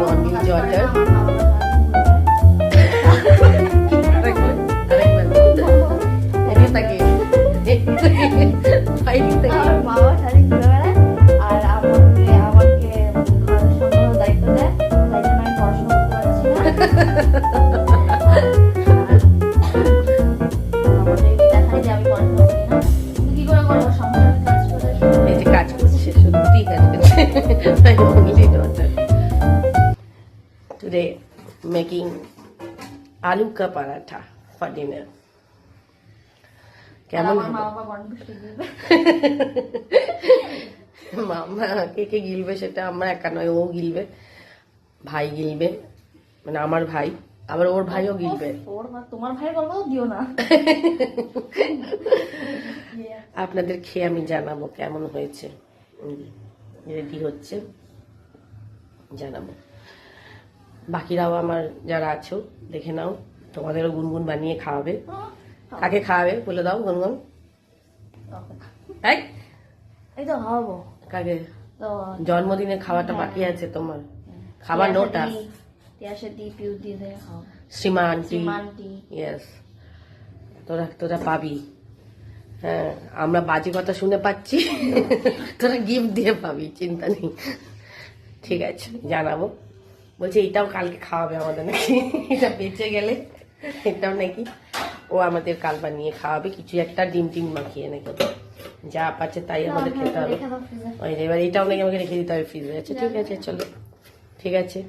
only daughter. Today making aloo ka paratha for dinner. কেমন মামা কে কে গিলবে সেটা আমরা একা নয়, ও গিলবে, ভাই গিলবে, মানে আমার ভাই, আবার ওর ভাইও গিলবে। তোমার ভাই বলবো দিও না। আপনাদের খেয়ে আমি জানাবো কেমন হয়েছে, রেডি হচ্ছে, জানাবো। বাকিরাও আমার যারা আছো দেখে নাও, তোমাদেরও গুনগুন বানিয়ে খাওয়াবে। কাকে খাওয়াবে বলে দাও গুনগুন। এই তো খাওয়াবো। কাকে? জন্মদিনে খাওয়াটা বাকি আছে তোমার, খাবার নোটা। সীমা আন্টি, ইয়েস, তোরা পাবি। হ্যাঁ, আমরা বাজে কথা শুনে পাচ্ছি, তোরা গিফট দিয়ে পাবি, চিন্তা নেই। ঠিক আছে, জানাবো। বলছে এটাও কালকে খাওয়াবে আমাদের নাকি, এটা বেঁচে গেলে এটাও নাকি ও আমাদের কাল বানিয়ে খাওয়াবে, কিছু একটা ডিম টিম মাখিয়ে নাকি, যা পাচ্ছে তাই আমাদের খেতে হবে। এবার এটাও নাকি আমাকে রেখে দিতে হবে ফ্রিজে। আচ্ছা ঠিক আছে, চলো, ঠিক আছে।